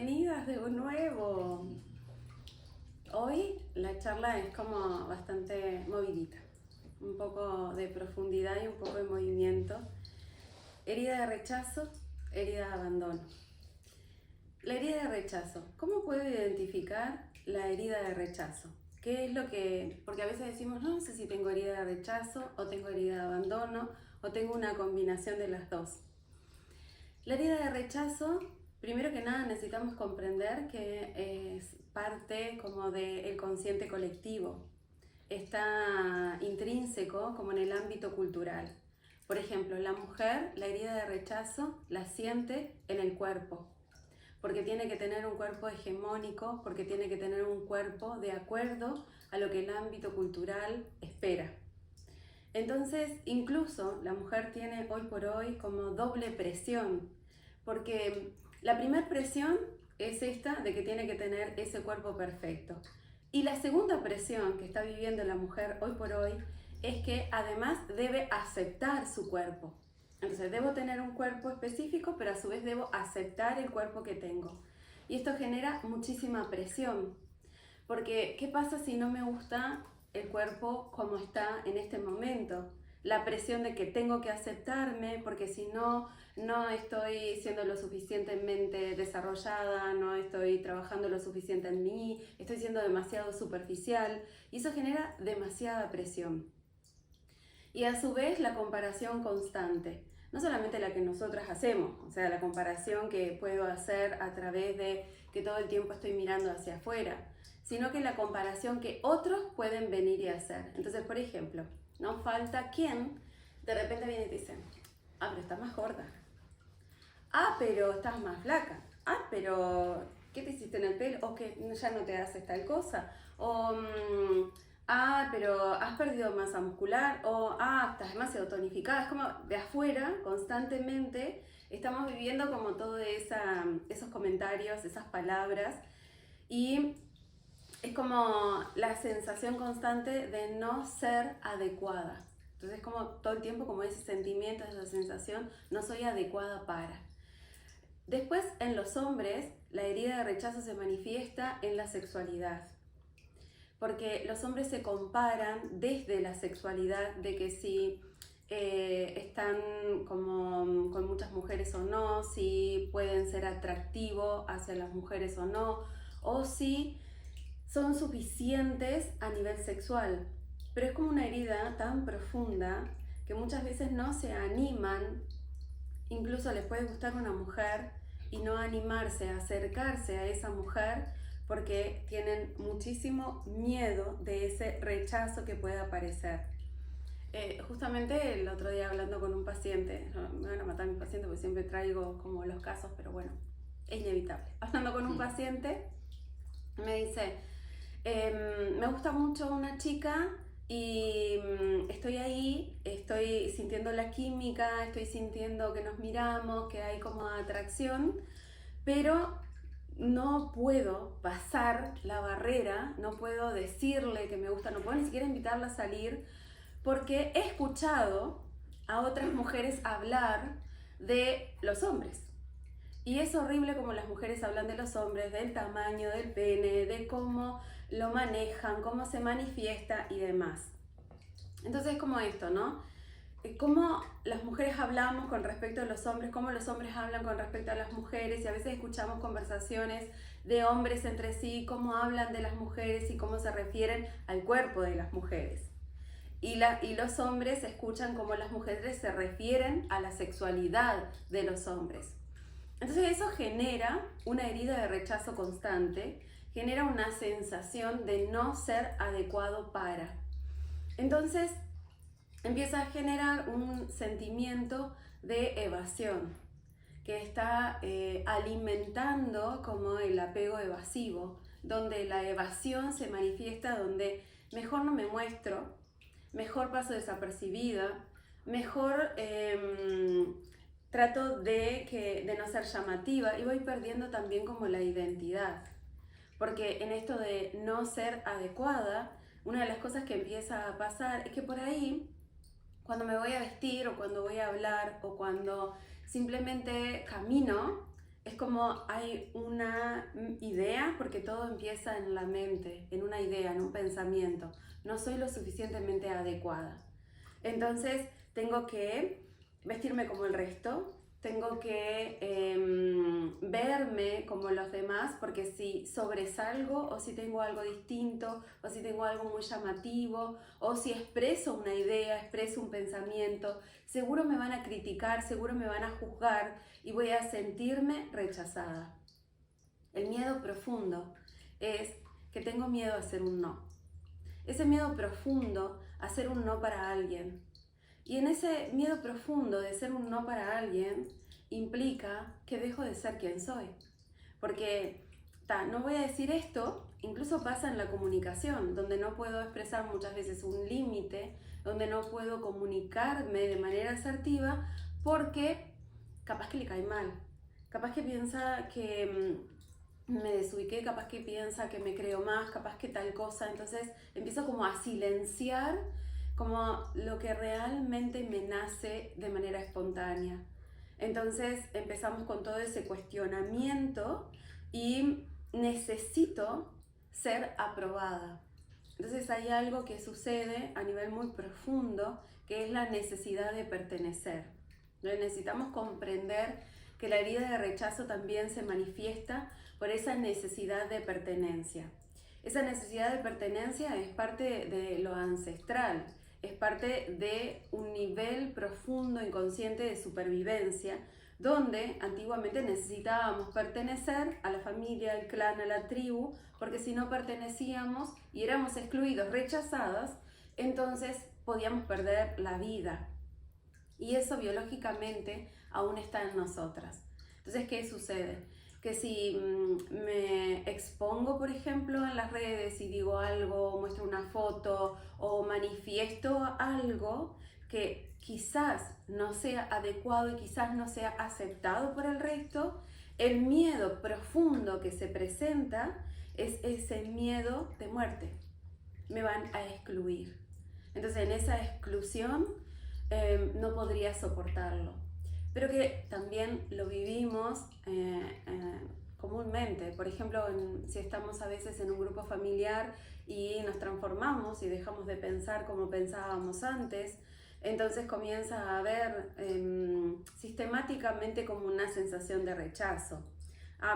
bienvenidas de nuevo. Hoy la charla es como bastante movidita, un poco de profundidad y un poco de movimiento. Herida de rechazo, herida de abandono. La herida de rechazo, ¿cómo puedo identificar la herida de rechazo? ¿Qué es lo que...? Porque a veces decimos, no sé si tengo herida de rechazo, o tengo herida de abandono, o tengo una combinación de las dos. La herida de rechazo, primero que nada necesitamos comprender que es parte como del consciente colectivo. Está intrínseco como en el ámbito cultural. Por ejemplo, la mujer, la herida de rechazo la siente en el cuerpo, porque tiene que tener un cuerpo hegemónico, porque tiene que tener un cuerpo de acuerdo a lo que el ámbito cultural espera. Entonces, incluso la mujer tiene hoy por hoy como doble presión, porque la primera presión es esta de que tiene que tener ese cuerpo perfecto. Y la segunda presión que está viviendo la mujer hoy por hoy es que además debe aceptar su cuerpo. Entonces, debo tener un cuerpo específico, pero a su vez debo aceptar el cuerpo que tengo. Y esto genera muchísima presión, porque ¿qué pasa si no me gusta el cuerpo como está en este momento? La presión de que tengo que aceptarme, porque si no, no estoy siendo lo suficientemente desarrollada, no estoy trabajando lo suficiente en mí, estoy siendo demasiado superficial, y eso genera demasiada presión. Y a su vez la comparación constante, no solamente la que nosotras hacemos, o sea, la comparación que puedo hacer a través de que todo el tiempo estoy mirando hacia afuera, sino que la comparación que otros pueden venir y hacer. Entonces, por ejemplo, no falta quien de repente viene y te dice, ah, pero estás más gorda, ah, pero estás más flaca, ah, pero ¿qué te hiciste en el pelo? O que ya no te haces tal cosa, o ah, pero has perdido masa muscular, o ah, estás demasiado tonificada. Es como de afuera, constantemente, estamos viviendo como todos esos comentarios, esas palabras, y es como la sensación constante de no ser adecuada. Entonces es como todo el tiempo como ese sentimiento, esa sensación, no soy adecuada para. Después, en los hombres, la herida de rechazo se manifiesta en la sexualidad, porque los hombres se comparan desde la sexualidad, de que si están como con muchas mujeres o no, si pueden ser atractivos hacia las mujeres o si son suficientes a nivel sexual. Pero es como una herida tan profunda que muchas veces no se animan, incluso les puede gustar una mujer y no animarse a acercarse a esa mujer porque tienen muchísimo miedo de ese rechazo que pueda aparecer. Justamente el otro día hablando con un paciente, no, me van a matar mis pacientes porque siempre traigo como los casos, pero bueno, es inevitable. Hablando con un paciente, me dice, me gusta mucho una chica y estoy ahí, estoy sintiendo la química, estoy sintiendo que nos miramos, que hay como atracción, pero no puedo pasar la barrera, no puedo decirle que me gusta, no puedo ni siquiera invitarla a salir, porque he escuchado a otras mujeres hablar de los hombres. Y es horrible como las mujeres hablan de los hombres, del tamaño del pene, de cómo lo manejan, cómo se manifiesta y demás. Entonces es como esto, ¿no? Cómo las mujeres hablamos con respecto a los hombres, cómo los hombres hablan con respecto a las mujeres, y a veces escuchamos conversaciones de hombres entre sí, cómo hablan de las mujeres y cómo se refieren al cuerpo de las mujeres. Y los hombres escuchan cómo las mujeres se refieren a la sexualidad de los hombres. Entonces eso genera una herida de rechazo constante, genera una sensación de no ser adecuado para. Entonces empieza a generar un sentimiento de evasión que está alimentando como el apego evasivo, donde la evasión se manifiesta donde mejor no me muestro, mejor paso desapercibida, mejor trato de no ser llamativa y voy perdiendo también como la identidad. Porque en esto de no ser adecuada, una de las cosas que empieza a pasar es que por ahí, cuando me voy a vestir o cuando voy a hablar o cuando simplemente camino, es como hay una idea, porque todo empieza en la mente, en una idea, en un pensamiento. No soy lo suficientemente adecuada. Entonces tengo que vestirme como el resto, tengo que verme como los demás, porque si sobresalgo o si tengo algo distinto o si tengo algo muy llamativo o si expreso una idea, expreso un pensamiento, seguro me van a criticar, seguro me van a juzgar y voy a sentirme rechazada. El miedo profundo es que tengo miedo a hacer un no. Ese miedo profundo a hacer un no para alguien. Y en ese miedo profundo de ser un no para alguien implica que dejo de ser quien soy. Porque no voy a decir esto, incluso pasa en la comunicación, donde no puedo expresar muchas veces un límite, donde no puedo comunicarme de manera asertiva porque capaz que le cae mal, capaz que piensa que me desubiqué, capaz que piensa que me creo más, capaz que tal cosa. Entonces empiezo como a silenciar como lo que realmente me nace de manera espontánea. Entonces empezamos con todo ese cuestionamiento y necesito ser aprobada. Entonces hay algo que sucede a nivel muy profundo, que es la necesidad de pertenecer. Necesitamos comprender que la herida de rechazo también se manifiesta por esa necesidad de pertenencia. Esa necesidad de pertenencia es parte de lo ancestral, es parte de un nivel profundo, inconsciente de supervivencia, donde antiguamente necesitábamos pertenecer a la familia, al clan, a la tribu, porque si no pertenecíamos y éramos excluidos, rechazadas, entonces podíamos perder la vida. Y eso biológicamente aún está en nosotras. Entonces, ¿qué sucede? Que si me expongo, por ejemplo, en las redes y digo algo, muestro una foto o manifiesto algo que quizás no sea adecuado y quizás no sea aceptado por el resto, el miedo profundo que se presenta es ese miedo de muerte. Me van a excluir. Entonces, en esa exclusión no podría soportarlo. Pero que también lo vivimos comúnmente. Por ejemplo, si estamos a veces en un grupo familiar y nos transformamos y dejamos de pensar como pensábamos antes, entonces comienza a haber sistemáticamente como una sensación de rechazo.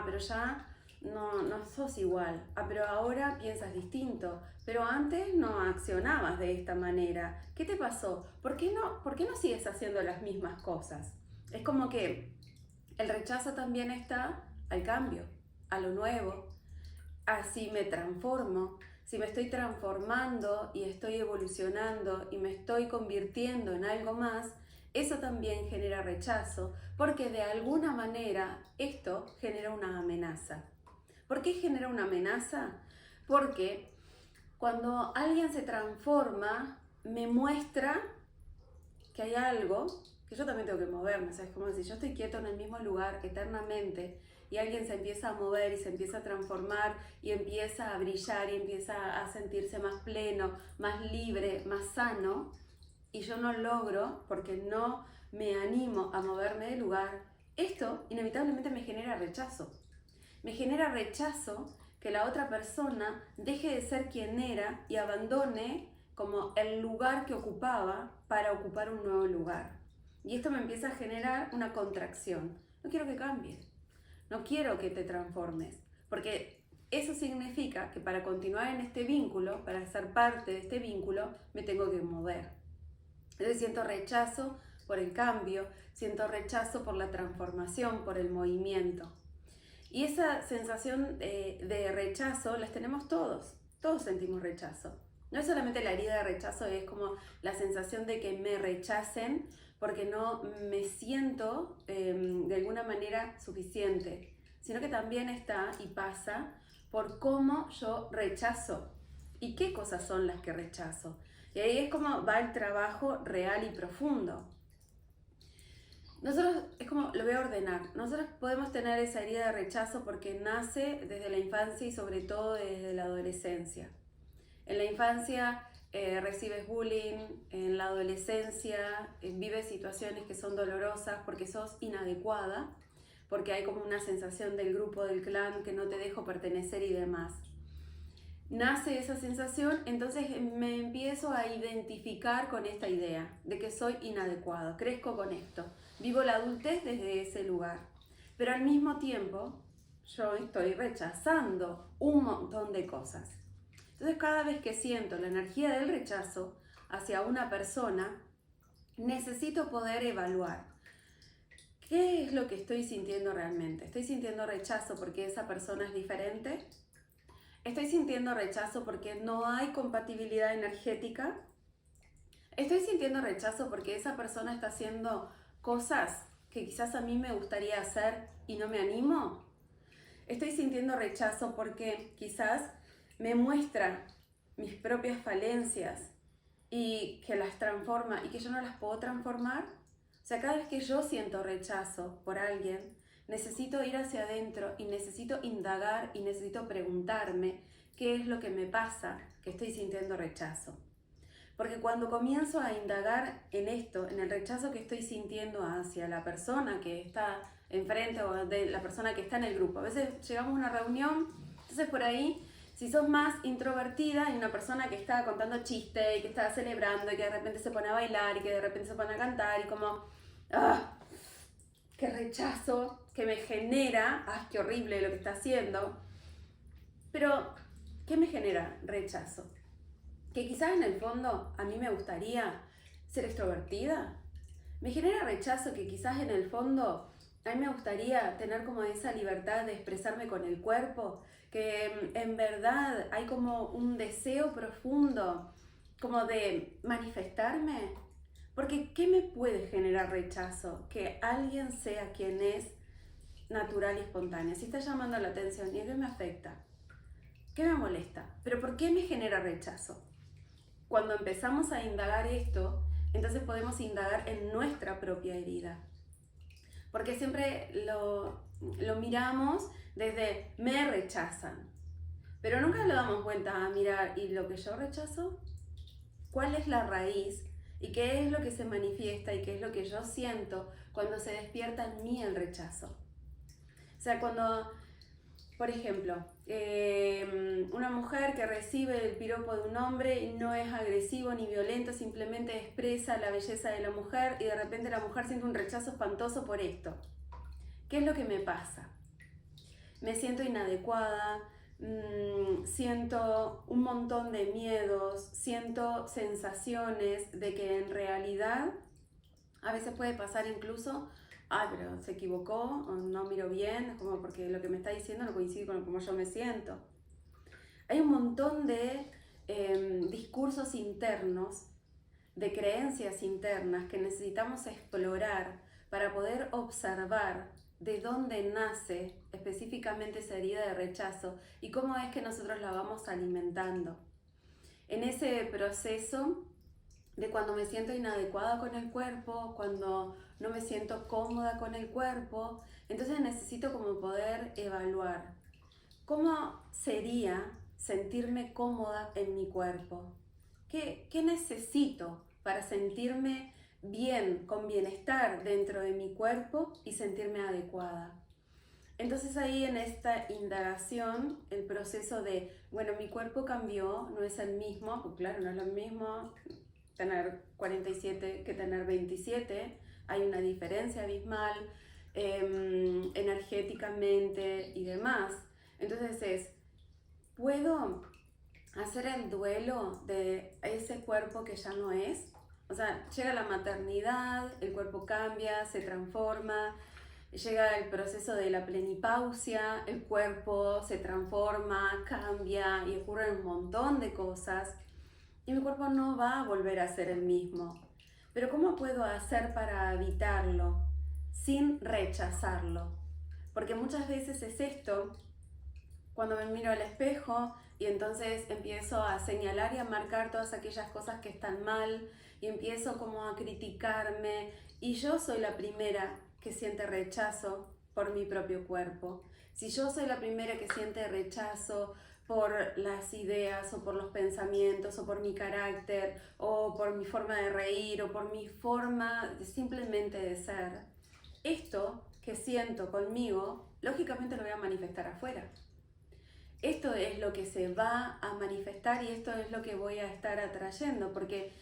Pero ya no sos igual. Pero ahora piensas distinto. Pero antes no accionabas de esta manera. ¿Qué te pasó? ¿Por qué no sigues haciendo las mismas cosas? Es como que el rechazo también está al cambio, a lo nuevo, a si me transformo, si me estoy transformando y estoy evolucionando y me estoy convirtiendo en algo más, eso también genera rechazo, porque de alguna manera esto genera una amenaza. ¿Por qué genera una amenaza? Porque cuando alguien se transforma, me muestra que hay algo que yo también tengo que moverme. ¿Sabes? Como si yo estoy quieto en el mismo lugar eternamente y alguien se empieza a mover y se empieza a transformar y empieza a brillar y empieza a sentirse más pleno, más libre, más sano, y yo no logro porque no me animo a moverme del lugar, esto inevitablemente me genera rechazo. Me genera rechazo que la otra persona deje de ser quien era y abandone como el lugar que ocupaba para ocupar un nuevo lugar. Y esto me empieza a generar una contracción. No quiero que cambies, no quiero que te transformes, porque eso significa que para continuar en este vínculo, para ser parte de este vínculo, me tengo que mover. Entonces siento rechazo por el cambio, siento rechazo por la transformación, por el movimiento. Y esa sensación de rechazo las tenemos todos sentimos rechazo. No es solamente la herida de rechazo, es como la sensación de que me rechacen porque no me siento de alguna manera suficiente, sino que también está y pasa por cómo yo rechazo y qué cosas son las que rechazo. Y ahí es como va el trabajo real y profundo. Nosotros, es como, lo voy a ordenar, nosotros podemos tener esa herida de rechazo porque nace desde la infancia y sobre todo desde la adolescencia. En la infancia recibes bullying, en la adolescencia vives situaciones que son dolorosas porque sos inadecuada, porque hay como una sensación del grupo, del clan, que no te dejo pertenecer y demás. Nace esa sensación, entonces me empiezo a identificar con esta idea de que soy inadecuado, crezco con esto, vivo la adultez desde ese lugar, pero al mismo tiempo yo estoy rechazando un montón de cosas. Entonces cada vez que siento la energía del rechazo hacia una persona, necesito poder evaluar qué es lo que estoy sintiendo realmente. ¿Estoy sintiendo rechazo porque esa persona es diferente? ¿Estoy sintiendo rechazo porque no hay compatibilidad energética? ¿Estoy sintiendo rechazo porque esa persona está haciendo cosas que quizás a mí me gustaría hacer y no me animo? ¿Estoy sintiendo rechazo porque quizás me muestra mis propias falencias y que las transforma y que yo no las puedo transformar? O sea, cada vez que yo siento rechazo por alguien, necesito ir hacia adentro y necesito indagar y necesito preguntarme qué es lo que me pasa que estoy sintiendo rechazo. Porque cuando comienzo a indagar en esto, en el rechazo que estoy sintiendo hacia la persona que está enfrente o de la persona que está en el grupo, a veces llegamos a una reunión, entonces por ahí, si sos más introvertida, hay una persona que está contando chistes y que está celebrando y que de repente se pone a bailar y que de repente se pone a cantar y como, ¡ah! ¡Qué rechazo que me genera! ¡Ah, qué horrible lo que está haciendo! Pero, ¿qué me genera rechazo? Que quizás en el fondo a mí me gustaría ser extrovertida. Me genera rechazo que quizás en el fondo a mí me gustaría tener como esa libertad de expresarme con el cuerpo, que en verdad hay como un deseo profundo como de manifestarme. Porque ¿qué me puede generar rechazo? Que alguien sea quien es natural y espontánea. Si está llamando la atención y qué me afecta, qué me molesta, pero ¿por qué me genera rechazo? Cuando empezamos a indagar esto, entonces podemos indagar en nuestra propia herida. Porque siempre lo miramos desde me rechazan, pero nunca le damos vuelta a mirar, ¿y lo que yo rechazo? ¿Cuál es la raíz? ¿Y qué es lo que se manifiesta y qué es lo que yo siento cuando se despierta en mí el rechazo? O sea, cuando, por ejemplo, una mujer que recibe el piropo de un hombre no es agresivo ni violento, simplemente expresa la belleza de la mujer y de repente la mujer siente un rechazo espantoso por esto. ¿Qué es lo que me pasa? Me siento inadecuada, siento un montón de miedos, siento sensaciones de que en realidad a veces puede pasar incluso, pero se equivocó, o no miro bien, es como porque lo que me está diciendo no coincide con cómo yo me siento. Hay un montón de discursos internos, de creencias internas que necesitamos explorar para poder observar de dónde nace específicamente esa herida de rechazo y cómo es que nosotros la vamos alimentando. En ese proceso de cuando me siento inadecuada con el cuerpo, cuando no me siento cómoda con el cuerpo, entonces necesito como poder evaluar cómo sería sentirme cómoda en mi cuerpo. ¿Qué necesito para sentirme bien, con bienestar dentro de mi cuerpo y sentirme adecuada? Entonces ahí en esta indagación, el proceso de, bueno, mi cuerpo cambió, no es el mismo, pues claro, no es lo mismo tener 47 que tener 27, hay una diferencia abismal energéticamente y demás. Entonces ¿puedo hacer el duelo de ese cuerpo que ya no es? O sea, llega la maternidad, el cuerpo cambia, se transforma, llega el proceso de la plenipausia, el cuerpo se transforma, cambia y ocurren un montón de cosas y mi cuerpo no va a volver a ser el mismo. Pero ¿cómo puedo hacer para evitarlo sin rechazarlo? Porque muchas veces es esto, cuando me miro al espejo y entonces empiezo a señalar y a marcar todas aquellas cosas que están mal y empiezo como a criticarme y yo soy la primera que siente rechazo por mi propio cuerpo. Si yo soy la primera que siente rechazo por las ideas o por los pensamientos o por mi carácter o por mi forma de reír o por mi forma simplemente de ser, esto que siento conmigo, lógicamente lo voy a manifestar afuera. Esto es lo que se va a manifestar y esto es lo que voy a estar atrayendo, porque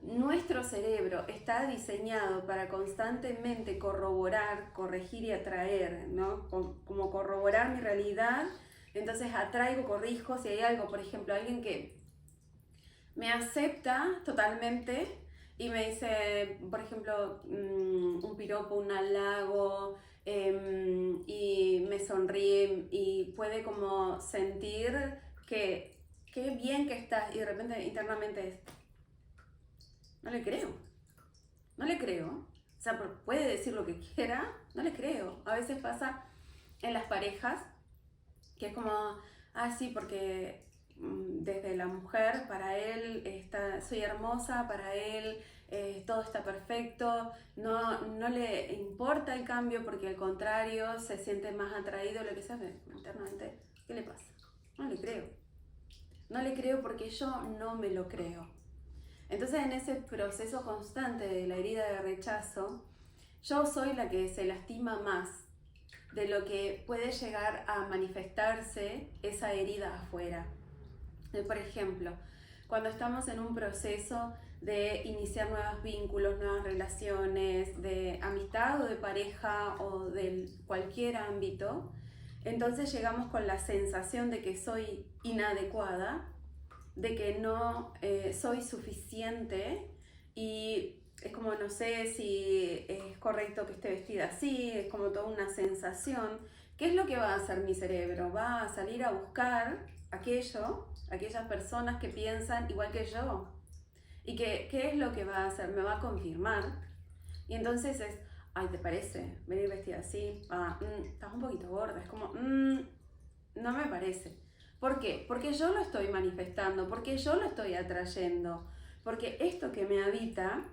nuestro cerebro está diseñado para constantemente corroborar, corregir y atraer, ¿no? Como corroborar mi realidad, entonces atraigo, corrijo, si hay algo, por ejemplo, alguien que me acepta totalmente y me dice, por ejemplo, un piropo, un halago, y me sonríe y puede como sentir que qué bien que estás y de repente internamente es, no le creo, no le creo. O sea, puede decir lo que quiera, no le creo. A veces pasa en las parejas que es como, sí, porque desde la mujer, para él soy hermosa, para él todo está perfecto, no le importa el cambio porque al contrario se siente más atraído, lo que sea, internamente, ¿qué le pasa? No le creo. No le creo porque yo no me lo creo. Entonces en ese proceso constante de la herida de rechazo, yo soy la que se lastima más de lo que puede llegar a manifestarse esa herida afuera. Por ejemplo, cuando estamos en un proceso de iniciar nuevos vínculos, nuevas relaciones, de amistad o de pareja o de cualquier ámbito, entonces llegamos con la sensación de que soy inadecuada, de que no soy suficiente y es como no sé si es correcto que esté vestida así, es como toda una sensación. ¿Qué es lo que va a hacer mi cerebro? Va a salir a buscar aquellas personas que piensan igual que yo. ¿Y qué es lo que va a hacer? Me va a confirmar. Y entonces es, ay, ¿te parece venir vestida así? Estás un poquito gorda. Es como, no me parece. ¿Por qué? Porque yo lo estoy manifestando, porque yo lo estoy atrayendo, porque esto que me habita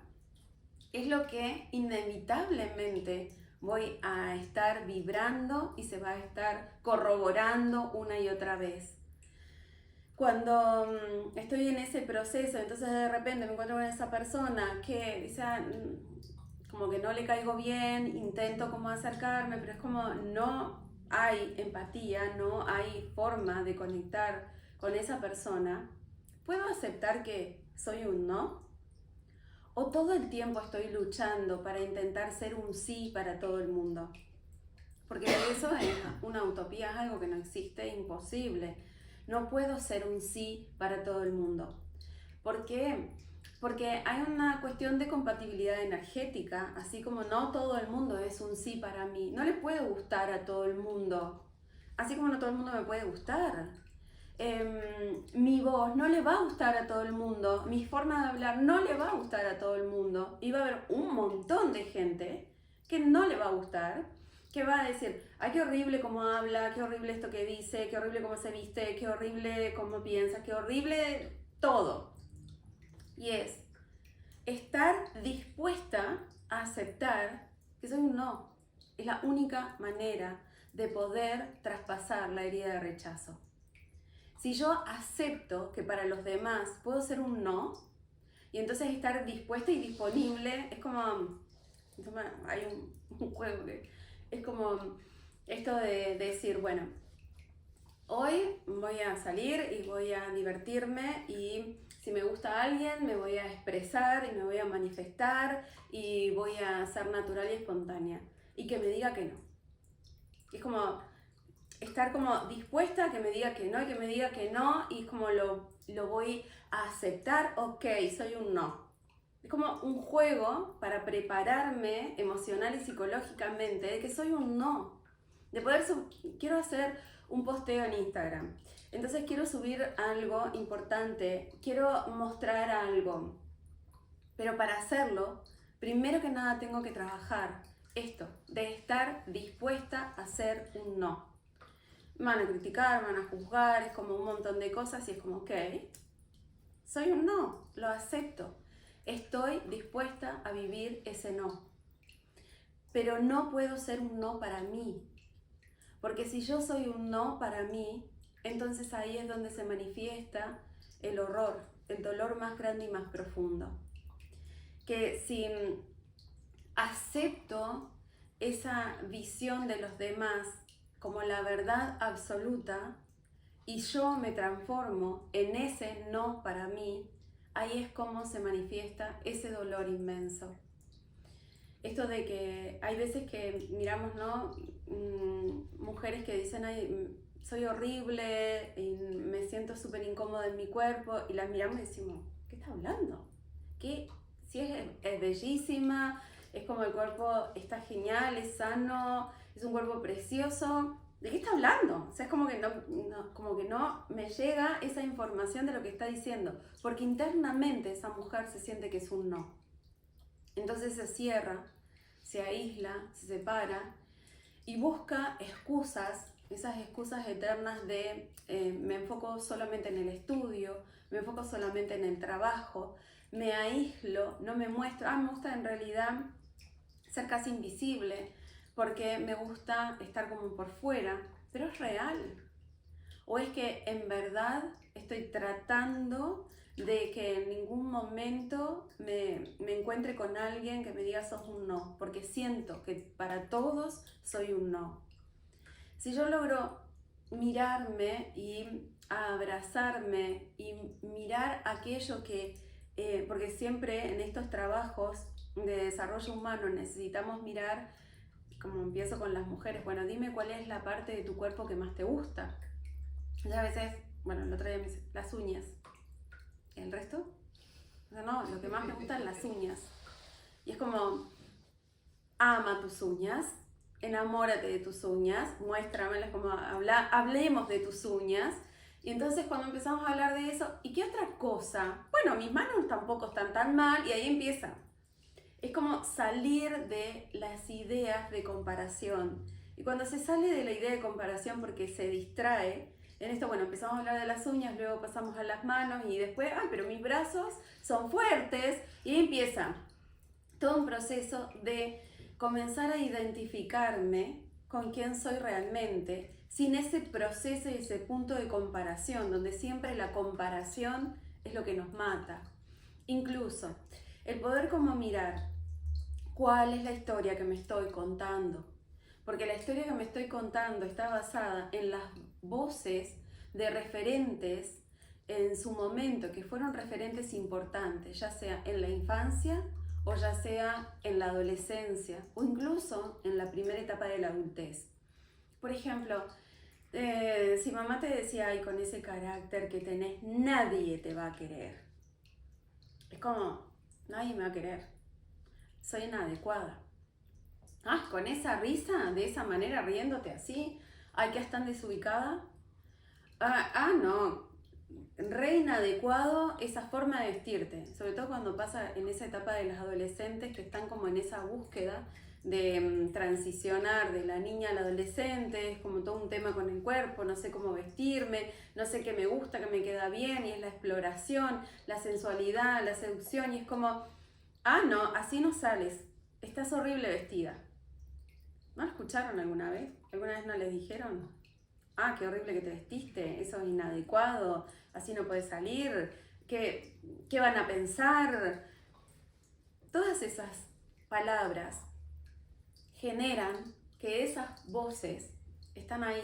es lo que inevitablemente voy a estar vibrando y se va a estar corroborando una y otra vez. Cuando estoy en ese proceso, entonces de repente me encuentro con esa persona que dice, como que no le caigo bien, intento como acercarme, pero es como no hay empatía, no hay forma de conectar con esa persona. ¿Puedo aceptar que soy un no? ¿O todo el tiempo estoy luchando para intentar ser un sí para todo el mundo? Porque eso es una utopía, es algo que no existe, imposible. No puedo ser un sí para todo el mundo. ¿Por qué? Porque hay una cuestión de compatibilidad energética, así como no todo el mundo es un sí para mí. No le puedo gustar a todo el mundo, así como no todo el mundo me puede gustar. Mi voz no le va a gustar a todo el mundo, mi forma de hablar no le va a gustar a todo el mundo. Y va a haber un montón de gente que no le va a gustar, que va a decir, ay, qué horrible cómo habla, qué horrible esto que dice, qué horrible cómo se viste, qué horrible cómo piensa, qué horrible todo. Y es estar dispuesta a aceptar que soy un no. Es la única manera de poder traspasar la herida de rechazo. Si yo acepto que para los demás puedo ser un no, y entonces estar dispuesta y disponible, es como, hay un juego que es como esto de decir, bueno, hoy voy a salir y voy a divertirme y si me gusta alguien me voy a expresar y me voy a manifestar y voy a ser natural y espontánea. Y que me diga que no. Es como estar como dispuesta a que me diga que no y que me diga que no y es como lo voy a aceptar, ok, soy un no. Es como un juego para prepararme emocional y psicológicamente de que soy un no. De poder quiero hacer un posteo en Instagram. Entonces quiero subir algo importante, quiero mostrar algo. Pero para hacerlo, primero que nada tengo que trabajar esto, de estar dispuesta a hacer un no. Me van a criticar, me van a juzgar, es como un montón de cosas y es como, ok, soy un no, lo acepto. Estoy dispuesta a vivir ese no. Pero no puedo ser un no para mí. Porque si yo soy un no para mí, entonces ahí es donde se manifiesta el horror, el dolor más grande y más profundo. Que si acepto esa visión de los demás como la verdad absoluta y yo me transformo en ese no para mí, ahí es como se manifiesta ese dolor inmenso. Esto de que hay veces que miramos, ¿no? Mujeres que dicen, ay, soy horrible, y me siento súper incómoda en mi cuerpo, y las miramos y decimos, ¿qué está hablando? ¿Qué? Si es bellísima, es como el cuerpo está genial, es sano, es un cuerpo precioso. ¿De qué está hablando? O sea, es como que no me llega esa información de lo que está diciendo, porque internamente esa mujer se siente que es un no. Entonces se cierra, se aísla, se separa y busca excusas, esas excusas eternas de me enfoco solamente en el estudio, me enfoco solamente en el trabajo, me aíslo, no me muestro, me gusta en realidad ser casi invisible porque me gusta estar como por fuera, pero es real. O es que en verdad estoy tratando de que en ningún momento me encuentre con alguien que me diga sos un no, porque siento que para todos soy un no. Si yo logro mirarme y abrazarme y mirar aquello que, porque siempre en estos trabajos de desarrollo humano necesitamos mirar, como empiezo con las mujeres, bueno, dime cuál es la parte de tu cuerpo que más te gusta. Y a veces, bueno, el otro día me dice, las uñas. ¿El resto? O sea, no, lo que más me gustan las uñas. Y es como, ama tus uñas, enamórate de tus uñas, muéstramelas, como hablemos de tus uñas. Y entonces cuando empezamos a hablar de eso, ¿y qué otra cosa? Bueno, mis manos tampoco están tan mal, y ahí empieza. Es como salir de las ideas de comparación. Y cuando se sale de la idea de comparación porque se distrae, en esto, bueno, empezamos a hablar de las uñas, luego pasamos a las manos y después, pero mis brazos son fuertes, y ahí empieza todo un proceso de comenzar a identificarme con quién soy realmente, sin ese proceso y ese punto de comparación, donde siempre la comparación es lo que nos mata. Incluso el poder como mirar cuál es la historia que me estoy contando, porque la historia que me estoy contando está basada en las voces de referentes en su momento, que fueron referentes importantes, ya sea en la infancia o ya sea en la adolescencia o incluso en la primera etapa de la adultez. Por ejemplo, si mamá te decía, ay, con ese carácter que tenés, nadie te va a querer. Es como, nadie me va a querer, soy inadecuada. Con esa risa, de esa manera, riéndote así, ay, que es tan desubicada. No, re inadecuado esa forma de vestirte, sobre todo cuando pasa en esa etapa de las adolescentes que están como en esa búsqueda de transicionar de la niña a la adolescente, es como todo un tema con el cuerpo, no sé cómo vestirme, no sé qué me gusta, qué me queda bien, y es la exploración, la sensualidad, la seducción, y es como, no, así no sales, estás horrible vestida. ¿No lo escucharon alguna vez? ¿Alguna vez no les dijeron? Qué horrible que te vestiste, eso es inadecuado, así no puedes salir, ¿qué van a pensar? Todas esas palabras generan que esas voces están ahí.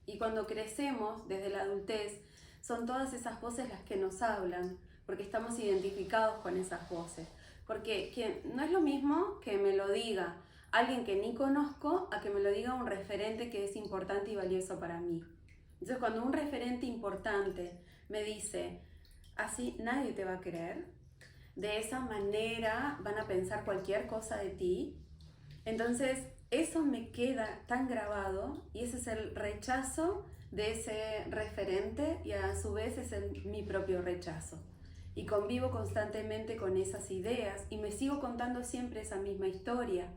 Y cuando crecemos desde la adultez, son todas esas voces las que nos hablan, porque estamos identificados con esas voces. Porque no es lo mismo que me lo diga alguien que ni conozco a que me lo diga un referente que es importante y valioso para mí. Entonces, cuando un referente importante me dice, así nadie te va a creer, de esa manera van a pensar cualquier cosa de ti, entonces eso me queda tan grabado, y ese es el rechazo de ese referente, y a su vez es mi propio rechazo. Y convivo constantemente con esas ideas y me sigo contando siempre esa misma historia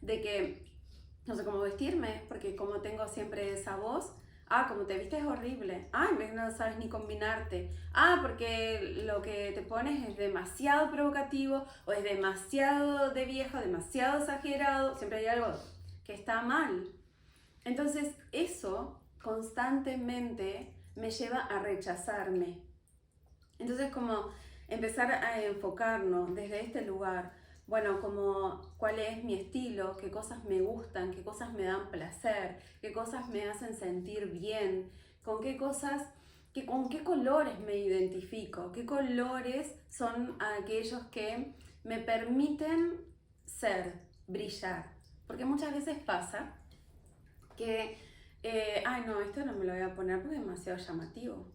de que no sé cómo vestirme, porque como tengo siempre esa voz, como te vistes es horrible, no sabes ni combinarte, porque lo que te pones es demasiado provocativo, o es demasiado de viejo, demasiado exagerado, siempre hay algo que está mal. Entonces eso constantemente me lleva a rechazarme. Entonces como empezar a enfocarnos desde este lugar, bueno, como cuál es mi estilo, qué cosas me gustan, qué cosas me dan placer, qué cosas me hacen sentir bien, con qué cosas, con qué colores me identifico, qué colores son aquellos que me permiten ser, brillar. Porque muchas veces pasa que, ay no, esto no me lo voy a poner porque es demasiado llamativo.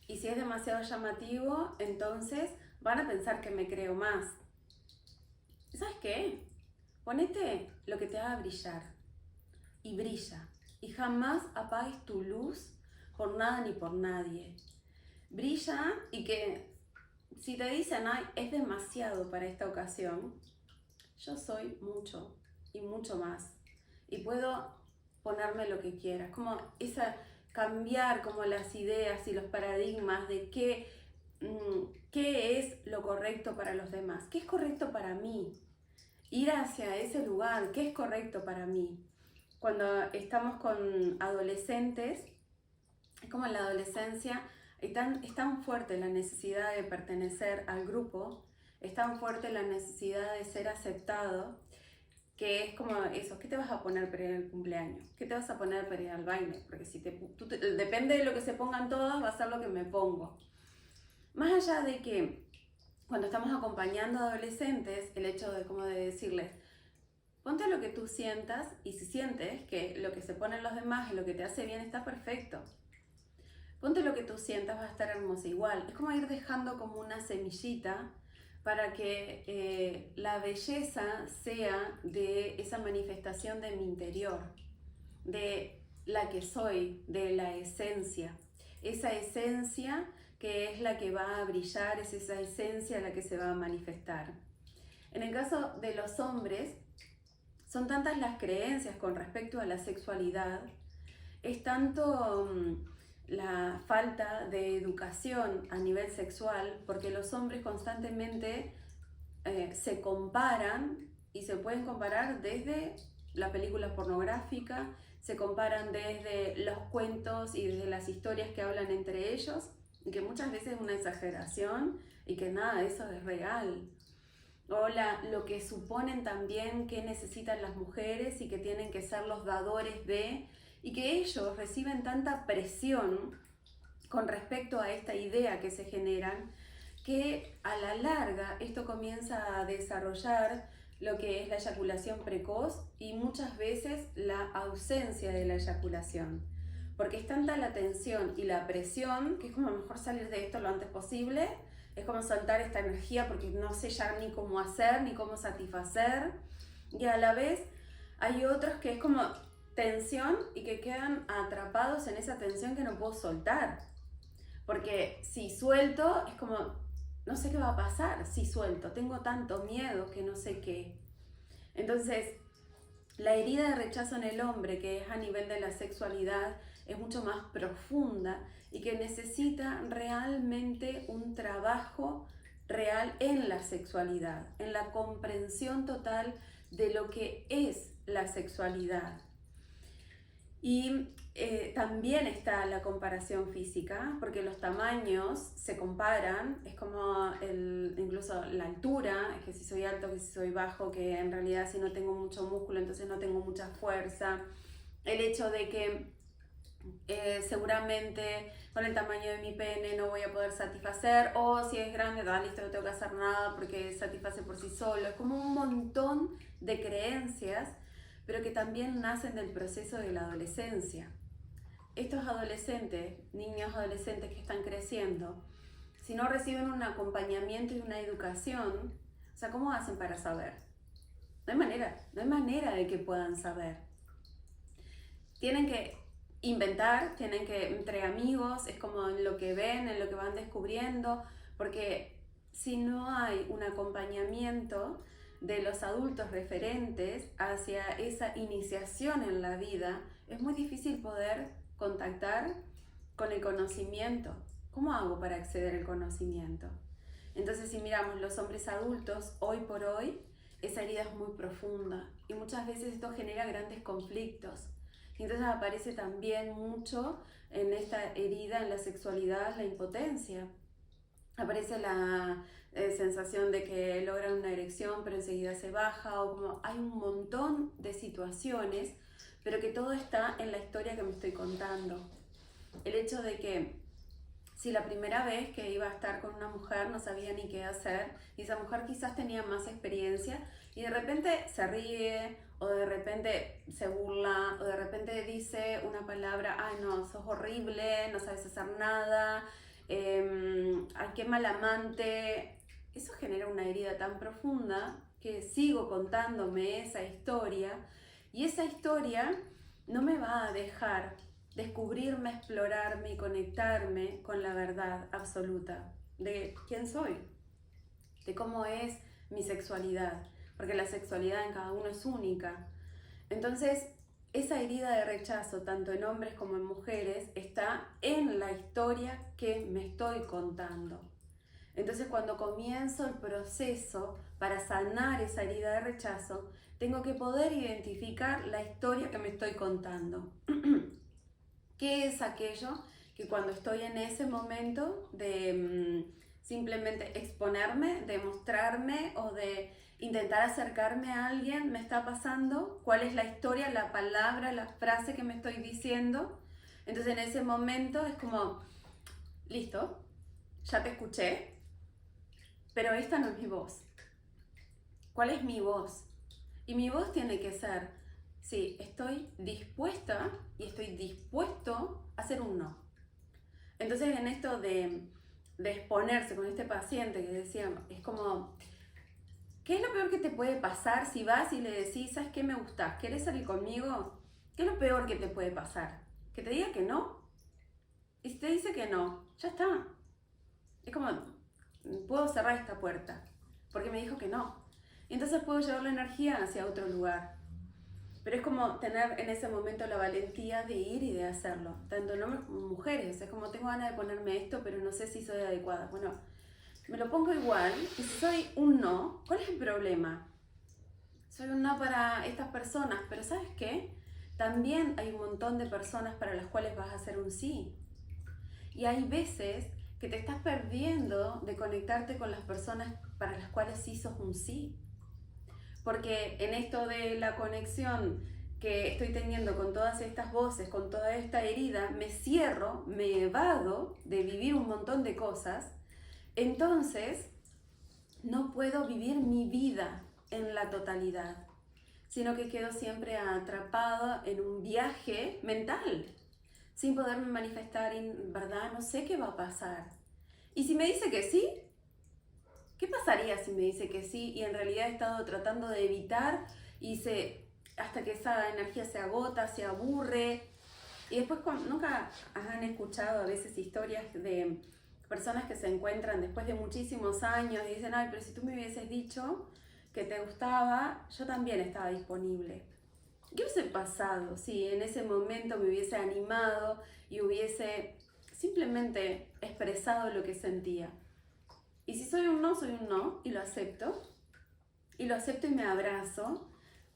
Y si es demasiado llamativo, entonces van a pensar que me creo más. ¿Sabes qué? Ponete lo que te haga brillar y brilla. Y jamás apagues tu luz por nada ni por nadie. Brilla y que si te dicen, ay, es demasiado para esta ocasión, yo soy mucho y mucho más. Y puedo ponerme lo que quiera. Es como esa, cambiar como las ideas y los paradigmas de qué es lo correcto para los demás, qué es correcto para mí. Ir hacia ese lugar, qué es correcto para mí. Cuando estamos con adolescentes, es como en la adolescencia, es tan fuerte la necesidad de pertenecer al grupo, es tan fuerte la necesidad de ser aceptado, que es como eso, ¿qué te vas a poner para ir al cumpleaños? ¿Qué te vas a poner para ir al baile? Porque si depende de lo que se pongan todas, va a ser lo que me pongo. Más allá de que cuando estamos acompañando a adolescentes, el hecho de como de decirles, ponte lo que tú sientas y si sientes que lo que se ponen los demás y lo que te hace bien está perfecto. Ponte lo que tú sientas, va a estar hermosa igual. Es como ir dejando como una semillita para que la belleza sea de esa manifestación de mi interior, de la que soy, de la esencia. Esa esencia que es la que va a brillar, es esa esencia la que se va a manifestar. En el caso de los hombres, son tantas las creencias con respecto a la sexualidad, es tanto la falta de educación a nivel sexual, porque los hombres constantemente se comparan y se pueden comparar desde la película pornográfica, se comparan desde los cuentos y desde las historias que hablan entre ellos, y que muchas veces es una exageración y que nada de eso es real. O lo que suponen también que necesitan las mujeres y que tienen que ser los dadores de, y que ellos reciben tanta presión con respecto a esta idea que se generan, que a la larga esto comienza a desarrollar lo que es la eyaculación precoz y muchas veces la ausencia de la eyaculación. Porque es tanta la tensión y la presión que es como mejor salir de esto lo antes posible, es como soltar esta energía porque no sé ya ni cómo hacer, ni cómo satisfacer. Y a la vez hay otros que es como tensión y que quedan atrapados en esa tensión que no puedo soltar. Porque si suelto, es como, no sé qué va a pasar si suelto, tengo tanto miedo que no sé qué. Entonces, la herida de rechazo en el hombre, que es a nivel de la sexualidad, es mucho más profunda y que necesita realmente un trabajo real en la sexualidad, en la comprensión total de lo que es la sexualidad. Y también está la comparación física, porque los tamaños se comparan, es como incluso la altura, es que si soy alto, que si soy bajo, que en realidad si no tengo mucho músculo, entonces no tengo mucha fuerza. El hecho de que seguramente con el tamaño de mi pene no voy a poder satisfacer, o si es grande, listo, no tengo que hacer nada porque satisface por sí solo. Es como un montón de creencias, pero que también nacen del proceso de la adolescencia. Estos adolescentes, niños adolescentes que están creciendo, si no reciben un acompañamiento y una educación, o sea, ¿cómo hacen para saber? No hay manera de que puedan saber. Tienen que inventar, tienen que, entre amigos, es como en lo que ven, en lo que van descubriendo, porque si no hay un acompañamiento de los adultos referentes hacia esa iniciación en la vida, es muy difícil poder contactar con el conocimiento. ¿Cómo hago para acceder al conocimiento? Entonces, si miramos los hombres adultos, hoy por hoy, esa herida es muy profunda y muchas veces esto genera grandes conflictos. Y entonces aparece también mucho en esta herida, en la sexualidad, la impotencia. aparece la sensación de que logran una erección pero enseguida se baja, o como hay un montón de situaciones, pero que todo está en la historia que me estoy contando. El hecho de que si la primera vez que iba a estar con una mujer no sabía ni qué hacer, y esa mujer quizás tenía más experiencia, y de repente se ríe, o de repente se burla, o de repente dice una palabra, ay no, sos horrible, no sabes hacer nada, ay qué mal amante. Eso genera una herida tan profunda que sigo contándome esa historia, y esa historia no me va a dejar descubrirme, explorarme y conectarme con la verdad absoluta de quién soy, de cómo es mi sexualidad, porque la sexualidad en cada uno es única. Entonces, esa herida de rechazo, tanto en hombres como en mujeres, está en la historia que me estoy contando. Entonces, cuando comienzo el proceso para sanar esa herida de rechazo, tengo que poder identificar la historia que me estoy contando. ¿Qué es aquello que cuando estoy en ese momento de simplemente exponerme, de mostrarme o de intentar acercarme a alguien me está pasando? ¿Cuál es la historia, la palabra, la frase que me estoy diciendo? Entonces en ese momento es como, listo, ya te escuché, pero esta no es mi voz. ¿Cuál es mi voz? Y mi voz tiene que ser, sí, estoy dispuesta y estoy dispuesto a hacer un no. Entonces en esto de exponerse con este paciente que decíamos, es como, ¿qué es lo peor que te puede pasar si vas y le decís, ¿sabes qué me gustás? ¿Querés salir conmigo? ¿Qué es lo peor que te puede pasar? ¿Que te diga que no? Y si te dice que no, ya está. Es como, puedo cerrar esta puerta, porque me dijo que no. Y entonces puedo llevar la energía hacia otro lugar. Pero es como tener en ese momento la valentía de ir y de hacerlo, tanto en hombres como mujeres. Es como, tengo ganas de ponerme esto, pero no sé si soy adecuada. Bueno, me lo pongo igual, y si soy un no, ¿cuál es el problema? Soy un no para estas personas, pero ¿sabes qué? También hay un montón de personas para las cuales vas a ser un sí. Y hay veces que te estás perdiendo de conectarte con las personas para las cuales sí sos un sí. Porque en esto de la conexión que estoy teniendo con todas estas voces, con toda esta herida, me cierro, me evado de vivir un montón de cosas, entonces no puedo vivir mi vida en la totalidad, sino que quedo siempre atrapada en un viaje mental, sin poderme manifestar en verdad, no sé qué va a pasar. Y si me dice que sí, ¿qué pasaría si me dice que sí y en realidad he estado tratando de evitar hasta que esa energía se agota, se aburre? Y después, nunca han escuchado a veces historias de personas que se encuentran después de muchísimos años y dicen, ay, pero si tú me hubieses dicho que te gustaba, yo también estaba disponible. ¿Qué hubiese pasado si en ese momento me hubiese animado y hubiese simplemente expresado lo que sentía? Y si soy un no y lo acepto. Y lo acepto y me abrazo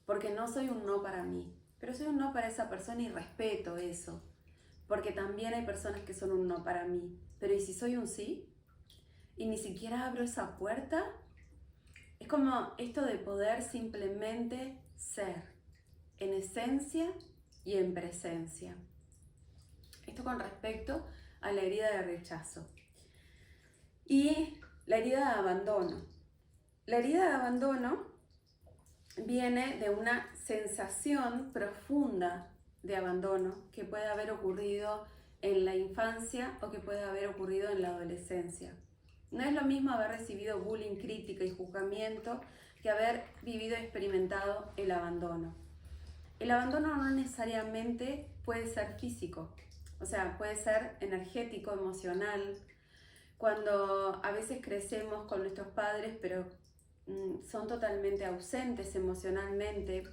porque no soy un no para mí, pero soy un no para esa persona y respeto eso. Porque también hay personas que son un no para mí. Pero ¿y si soy un sí? Y ni siquiera abro esa puerta. Es como esto de poder simplemente ser en esencia y en presencia. Esto con respecto a la herida de rechazo. Y la herida de abandono. La herida de abandono viene de una sensación profunda de abandono que puede haber ocurrido en la infancia o que puede haber ocurrido en la adolescencia. No es lo mismo haber recibido bullying, crítica y juzgamiento que haber vivido y experimentado el abandono. El abandono no necesariamente puede ser físico, o sea, puede ser energético, emocional. Cuando a veces crecemos con nuestros padres, pero son totalmente ausentes emocionalmente,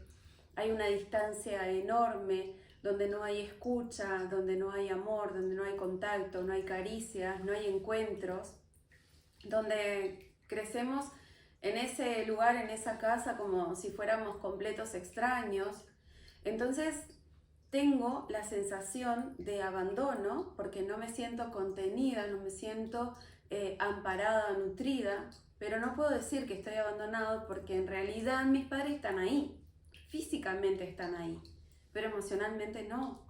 hay una distancia enorme donde no hay escucha, donde no hay amor, donde no hay contacto, no hay caricias, no hay encuentros, donde crecemos en ese lugar, en esa casa, como si fuéramos completos extraños. Entonces tengo la sensación de abandono porque no me siento contenida, no me siento amparada, nutrida, pero no puedo decir que estoy abandonado porque en realidad mis padres están ahí, físicamente están ahí, pero emocionalmente no.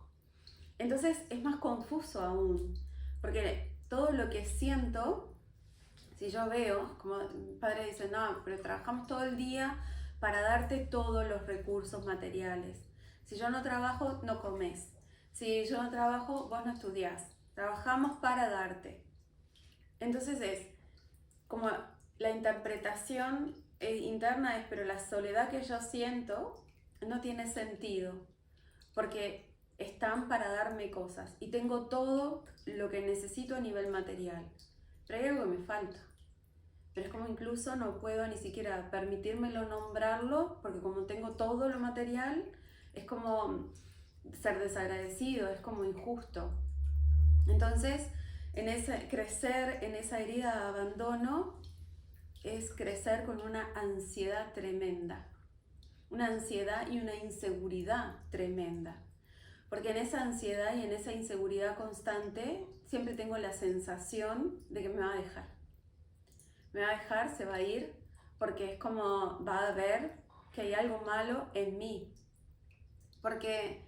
Entonces es más confuso aún, porque todo lo que siento, si yo veo, como mi padre dice, no, pero trabajamos todo el día para darte todos los recursos materiales. Si yo no trabajo, no comes. Si yo no trabajo, vos no estudiás. Trabajamos para darte. Entonces es como la interpretación interna es, pero la soledad que yo siento no tiene sentido, porque están para darme cosas y tengo todo lo que necesito a nivel material, pero hay algo que me falta. Pero es como incluso no puedo ni siquiera permitírmelo nombrarlo, porque como tengo todo lo material, es como ser desagradecido, es como injusto. Entonces, crecer en esa herida de abandono es crecer con una ansiedad tremenda, una ansiedad y una inseguridad tremenda. Porque en esa ansiedad y en esa inseguridad constante siempre tengo la sensación de que me va a dejar. Me va a dejar, se va a ir, porque es como va a ver que hay algo malo en mí. Porque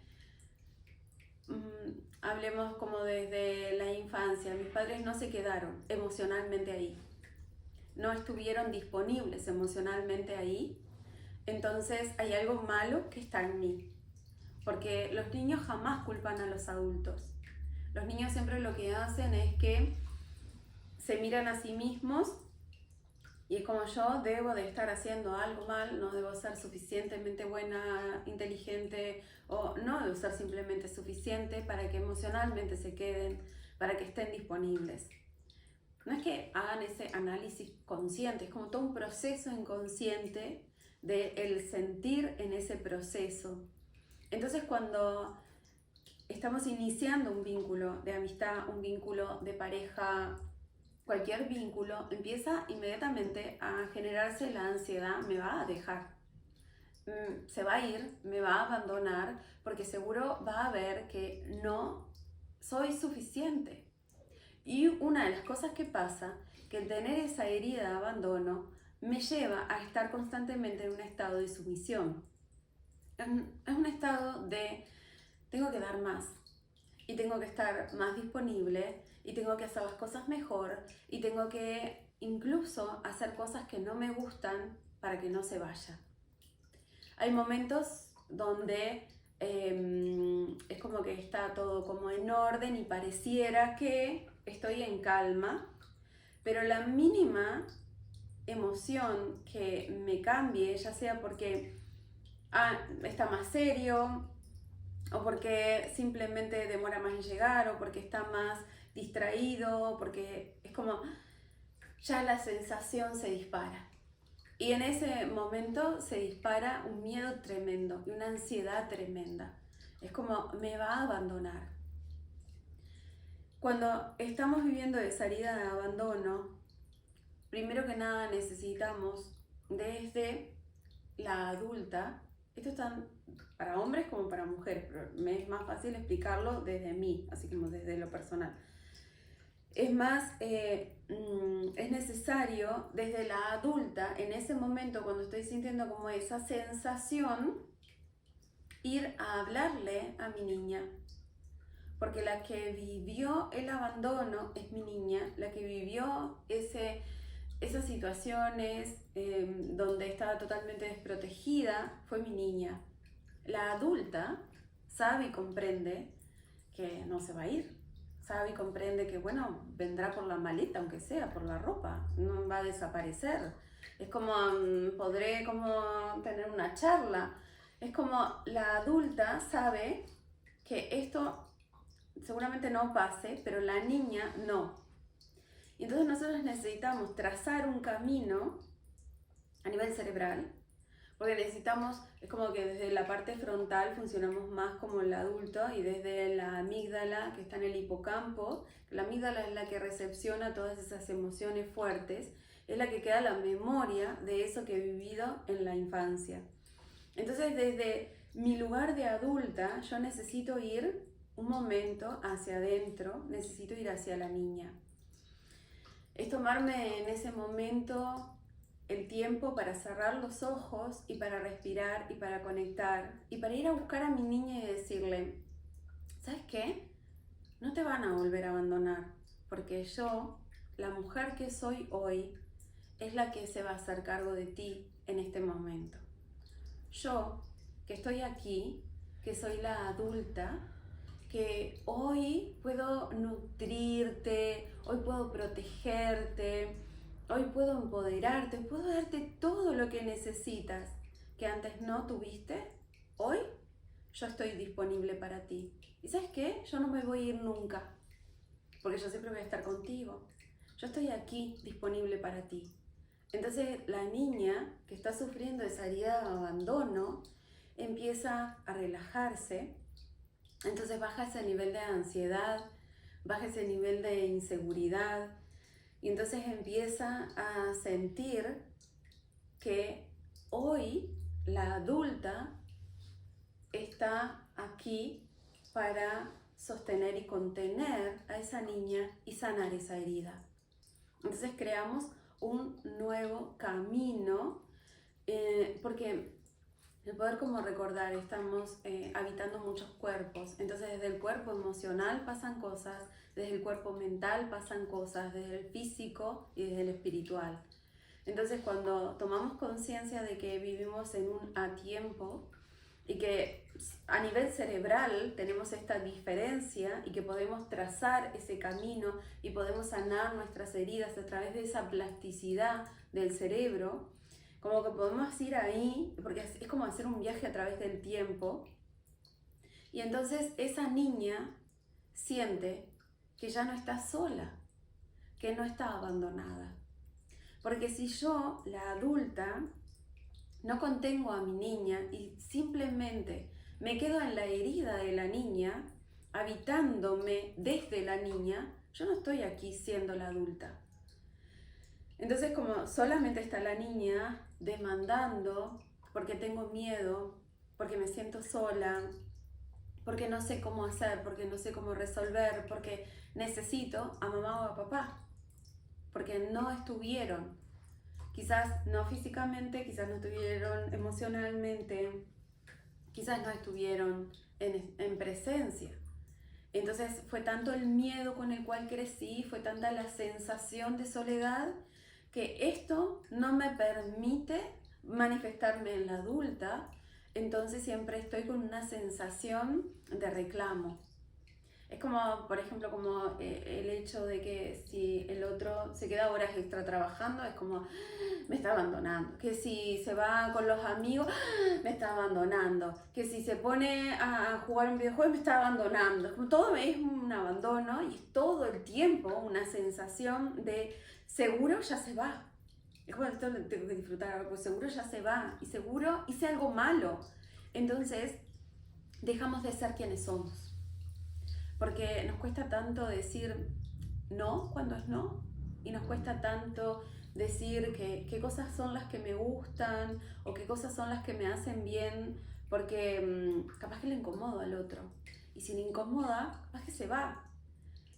hablemos como desde la infancia, mis padres no se quedaron emocionalmente ahí. No estuvieron disponibles emocionalmente ahí. Entonces hay algo malo que está en mí. Porque los niños jamás culpan a los adultos. Los niños siempre lo que hacen es que se miran a sí mismos y es como yo debo de estar haciendo algo mal, no debo ser suficientemente buena, inteligente o no debo ser simplemente suficiente para que emocionalmente se queden, para que estén disponibles. No es que hagan ese análisis consciente, es como todo un proceso inconsciente del sentir en ese proceso. Entonces cuando estamos iniciando un vínculo de amistad, un vínculo de pareja, cualquier vínculo, empieza inmediatamente a generarse la ansiedad, me va a dejar, se va a ir, me va a abandonar, porque seguro va a ver que no soy suficiente. Y una de las cosas que pasa, que el tener esa herida de abandono me lleva a estar constantemente en un estado de sumisión. Es un estado de tengo que dar más y tengo que estar más disponible y tengo que hacer las cosas mejor y tengo que incluso hacer cosas que no me gustan para que no se vaya. Hay momentos donde es como que está todo como en orden y pareciera que estoy en calma, pero la mínima emoción que me cambie, ya sea porque está más serio, o porque simplemente demora más en llegar, o porque está más distraído, porque es como ya la sensación se dispara. Y en ese momento se dispara un miedo tremendo y una ansiedad tremenda. Es como me va a abandonar. Cuando estamos viviendo esa herida de abandono, primero que nada necesitamos desde la adulta, esto está para hombres como para mujeres, pero me es más fácil explicarlo desde mí, así como desde lo personal. Es más, es necesario desde la adulta, en ese momento cuando estoy sintiendo como esa sensación, ir a hablarle a mi niña. Porque la que vivió el abandono es mi niña, la que vivió esas situaciones donde estaba totalmente desprotegida fue mi niña. La adulta sabe y comprende que no se va a ir. Sabe y comprende que, bueno, vendrá por la maleta, aunque sea, por la ropa, no va a desaparecer. Es como, podré como tener una charla. Es como la adulta sabe que esto seguramente no pase, pero la niña no. Y entonces nosotros necesitamos trazar un camino a nivel cerebral, porque necesitamos, es como que desde la parte frontal funcionamos más como el adulto y desde la amígdala que está en el hipocampo, la amígdala es la que recepciona todas esas emociones fuertes, es la que queda la memoria de eso que he vivido en la infancia. Entonces desde mi lugar de adulta yo necesito ir un momento hacia adentro, necesito ir hacia la niña. tomarme en ese momento el tiempo para cerrar los ojos y para respirar y para conectar y para ir a buscar a mi niña y decirle, ¿sabes qué? No te van a volver a abandonar, porque yo, la mujer que soy hoy, es la que se va a hacer cargo de ti en este momento. Yo, que estoy aquí, que soy la adulta, que hoy puedo nutrirte, hoy puedo protegerte, hoy puedo empoderarte, puedo darte todo lo que necesitas, que antes no tuviste, hoy yo estoy disponible para ti. ¿Y sabes qué? Yo no me voy a ir nunca, porque yo siempre voy a estar contigo. Yo estoy aquí disponible para ti. Entonces la niña que está sufriendo esa herida de abandono empieza a relajarse, entonces baja ese nivel de ansiedad, baja ese nivel de inseguridad y entonces empieza a sentir que hoy la adulta está aquí para sostener y contener a esa niña y sanar esa herida. Entonces creamos un nuevo camino, porque el poder como recordar, estamos habitando muchos cuerpos, entonces desde el cuerpo emocional pasan cosas, desde el cuerpo mental pasan cosas, desde el físico y desde el espiritual. Entonces cuando tomamos conciencia de que vivimos en un a tiempo y que a nivel cerebral tenemos esta diferencia y que podemos trazar ese camino y podemos sanar nuestras heridas a través de esa plasticidad del cerebro, como que podemos ir ahí, porque es como hacer un viaje a través del tiempo, y entonces esa niña siente que ya no está sola, que no está abandonada. Porque si yo, la adulta, no contengo a mi niña y simplemente me quedo en la herida de la niña, habitándome desde la niña, yo no estoy aquí siendo la adulta. Entonces como solamente está la niña demandando, porque tengo miedo, porque me siento sola, porque no sé cómo hacer, porque no sé cómo resolver, porque necesito a mamá o a papá, porque no estuvieron. Quizás no físicamente, quizás no estuvieron emocionalmente, quizás no estuvieron en presencia. Entonces fue tanto el miedo con el cual crecí, fue tanta la sensación de soledad, que esto no me permite manifestarme en la adulta, entonces siempre estoy con una sensación de reclamo. Es como, por ejemplo, como el hecho de que si el otro se queda horas extra trabajando, es como, me está abandonando. Que si se va con los amigos, me está abandonando. Que si se pone a jugar un videojuego, me está abandonando. Como todo es un abandono y es todo el tiempo una sensación de seguro ya se va. Es como esto lo tengo que disfrutar, pues seguro ya se va y seguro hice algo malo. Entonces, dejamos de ser quienes somos. Porque nos cuesta tanto decir no cuando es no, y nos cuesta tanto decir qué cosas son las que me gustan o qué cosas son las que me hacen bien, porque capaz que le incomodo al otro. Y si le incomoda, capaz que se va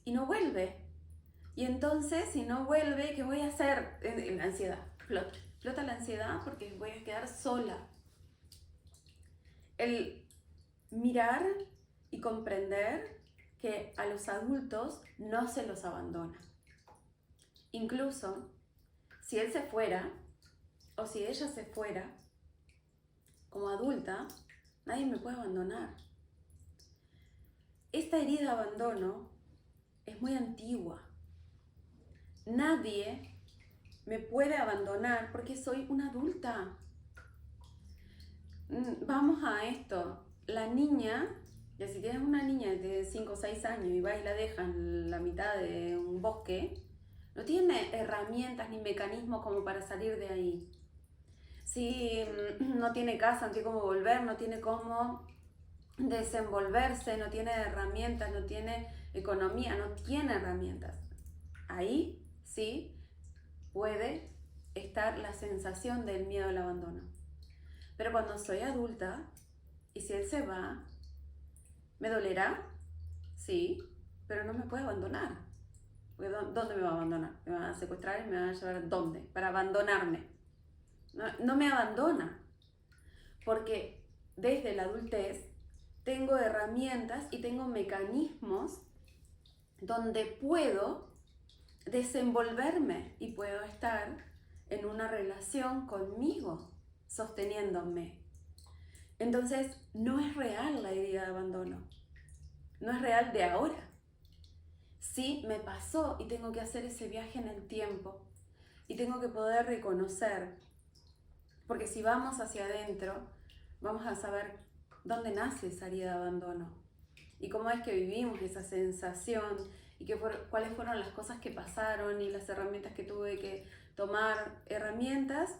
y no vuelve. Y entonces, si no vuelve, ¿qué voy a hacer? La ansiedad, flota la ansiedad porque voy a quedar sola. El mirar y comprender que a los adultos no se los abandona. Incluso si él se fuera o si ella se fuera, como adulta, nadie me puede abandonar. Esta herida de abandono es muy antigua. Nadie me puede abandonar porque soy una adulta. Vamos a esto. La niña, ya si tienes una niña de 5 o 6 años y va y la deja en la mitad de un bosque, no tiene herramientas ni mecanismos como para salir de ahí. Si no tiene casa, no tiene cómo volver, no tiene cómo desenvolverse, no tiene herramientas, no tiene economía, no tiene herramientas. Ahí sí puede estar la sensación del miedo al abandono. Pero cuando soy adulta, y si él se va, ¿me dolerá? Sí, pero no me puede abandonar. Porque ¿dónde me va a abandonar? ¿Me van a secuestrar y me van a llevar a dónde? Para abandonarme. No me abandona. Porque desde la adultez tengo herramientas y tengo mecanismos donde puedo desenvolverme y puedo estar en una relación conmigo, sosteniéndome. Entonces, no es real la herida de abandono. No es real de ahora. Sí, me pasó y tengo que hacer ese viaje en el tiempo. Y tengo que poder reconocer. Porque si vamos hacia adentro, vamos a saber dónde nace esa herida de abandono. Y cómo es que vivimos esa sensación. Y cuáles fueron las cosas que pasaron y las herramientas que tuve que tomar. Herramientas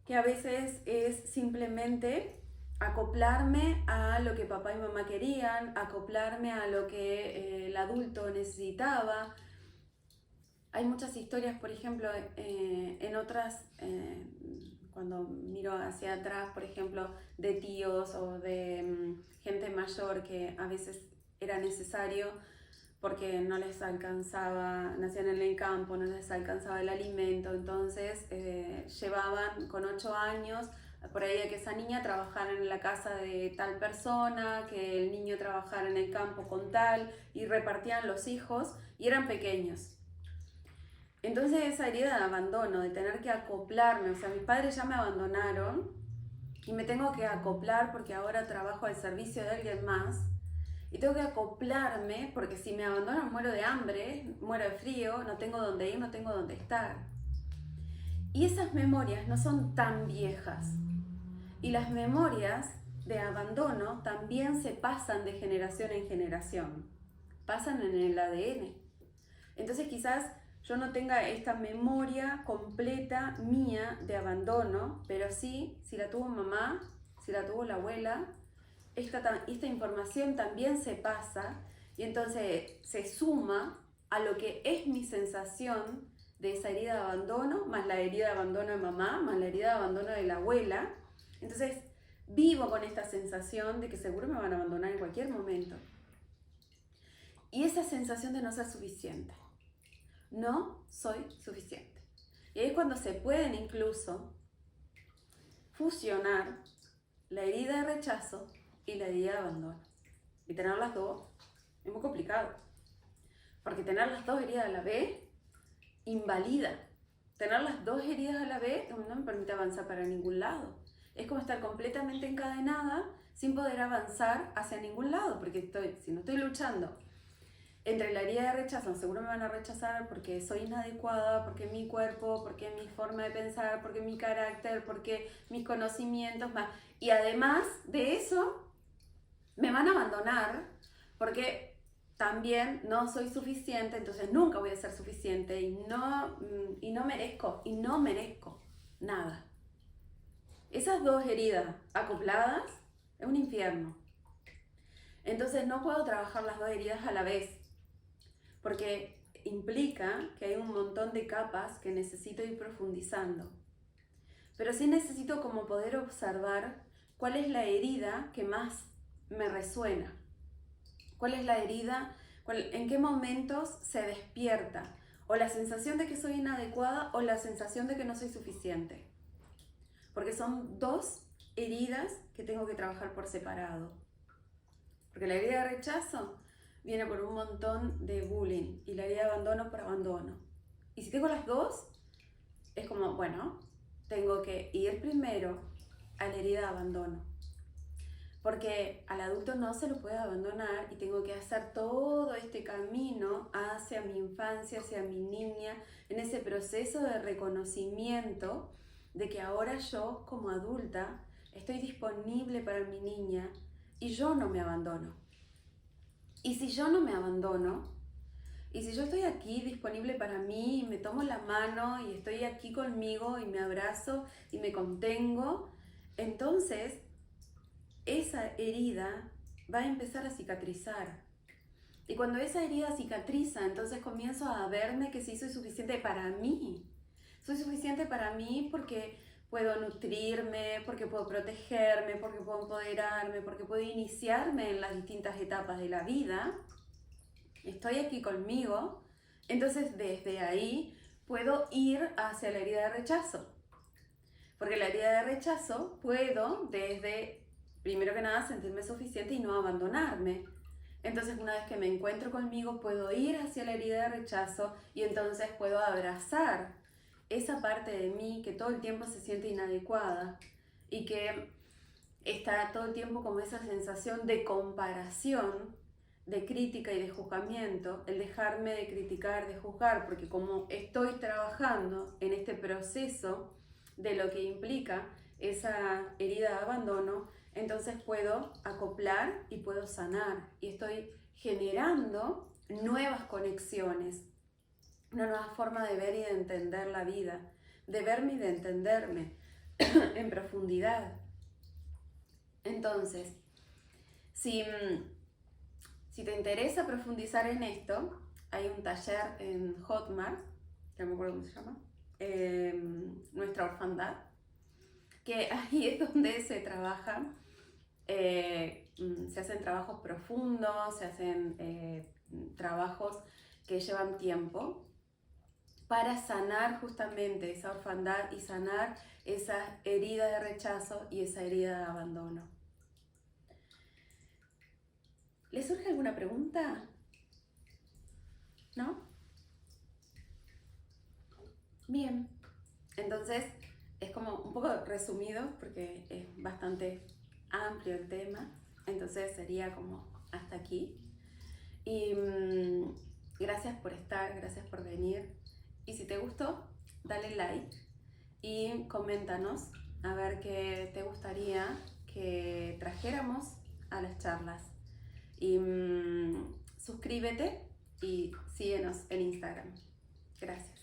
que a veces es simplemente acoplarme a lo que papá y mamá querían, acoplarme a lo que el adulto necesitaba. Hay muchas historias, por ejemplo, en otras, cuando miro hacia atrás, por ejemplo, de tíos o de gente mayor que a veces era necesario porque no les alcanzaba, nacían en el campo, no les alcanzaba el alimento, entonces llevaban con 8 años por ahí a que esa niña trabajara en la casa de tal persona, que el niño trabajara en el campo con tal, y repartían los hijos, y eran pequeños. Entonces esa herida de abandono, de tener que acoplarme, o sea, mis padres ya me abandonaron, y me tengo que acoplar porque ahora trabajo al servicio de alguien más, y tengo que acoplarme porque si me abandonan muero de hambre, muero de frío, no tengo dónde ir, no tengo dónde estar. Y esas memorias no son tan viejas. Y las memorias de abandono también se pasan de generación en generación. Pasan en el ADN. Entonces quizás yo no tenga esta memoria completa mía de abandono, pero sí, si la tuvo mamá, si la tuvo la abuela, esta información también se pasa y entonces se suma a lo que es mi sensación de esa herida de abandono, más la herida de abandono de mamá, más la herida de abandono de la abuela. Entonces vivo con esta sensación de que seguro me van a abandonar en cualquier momento. Y esa sensación de no ser suficiente. No soy suficiente. Y ahí es cuando se pueden incluso fusionar la herida de rechazo y la herida de abandono. Y tener las dos es muy complicado. Porque tener las dos heridas a la vez invalida. Tener las dos heridas a la vez no me permite avanzar para ningún lado. Es como estar completamente encadenada sin poder avanzar hacia ningún lado. Porque si no estoy luchando entre la herida de rechazo, seguro me van a rechazar porque soy inadecuada, porque mi cuerpo, porque mi forma de pensar, porque mi carácter, porque mis conocimientos, más. Y además de eso, me van a abandonar porque también no soy suficiente, entonces nunca voy a ser suficiente y no merezco nada. Esas dos heridas acopladas es un infierno. Entonces no puedo trabajar las dos heridas a la vez, porque implica que hay un montón de capas que necesito ir profundizando. Pero sí necesito como poder observar cuál es la herida que más me resuena. ¿Cuál es la herida? ¿En qué momentos se despierta? O la sensación de que soy inadecuada o la sensación de que no soy suficiente. Porque son dos heridas que tengo que trabajar por separado. Porque la herida de rechazo viene por un montón de bullying y la herida de abandono por abandono. Y si tengo las dos, es como, bueno, tengo que ir primero a la herida de abandono. Porque al adulto no se lo puede abandonar y tengo que hacer todo este camino hacia mi infancia, hacia mi niña, en ese proceso de reconocimiento de que ahora yo como adulta estoy disponible para mi niña y yo no me abandono. Y si yo no me abandono, y si yo estoy aquí disponible para mí y me tomo la mano y estoy aquí conmigo y me abrazo y me contengo, entonces esa herida va a empezar a cicatrizar. Y cuando esa herida cicatriza, entonces comienzo a verme que sí soy suficiente para mí. Soy suficiente para mí porque puedo nutrirme, porque puedo protegerme, porque puedo empoderarme, porque puedo iniciarme en las distintas etapas de la vida. Estoy aquí conmigo Entonces desde ahí puedo ir hacia la herida de rechazo. Porque la herida de rechazo puedo desde, primero que nada, sentirme suficiente y no abandonarme. Entonces una vez que me encuentro conmigo puedo ir hacia la herida de rechazo y entonces puedo abrazar esa parte de mí que todo el tiempo se siente inadecuada y que está todo el tiempo como esa sensación de comparación, de crítica y de juzgamiento, el dejarme de criticar, de juzgar, porque como estoy trabajando en este proceso de lo que implica esa herida de abandono, entonces puedo acoplar y puedo sanar y estoy generando nuevas conexiones, una nueva forma de ver y de entender la vida, de verme y de entenderme en profundidad. Entonces, si te interesa profundizar en esto, hay un taller en Hotmart, que no me acuerdo cómo se llama, Nuestra Orfandad, que ahí es donde se trabaja, se hacen trabajos profundos, se hacen trabajos que llevan tiempo para sanar justamente esa orfandad y sanar esa herida de rechazo y esa herida de abandono. ¿Les surge alguna pregunta? ¿No? Bien. Entonces, es como un poco resumido porque es bastante amplio el tema. Entonces sería como hasta aquí. Y gracias por estar, gracias por venir. Y si te gustó, dale like y coméntanos a ver qué te gustaría que trajéramos a las charlas. Y suscríbete y síguenos en Instagram. Gracias.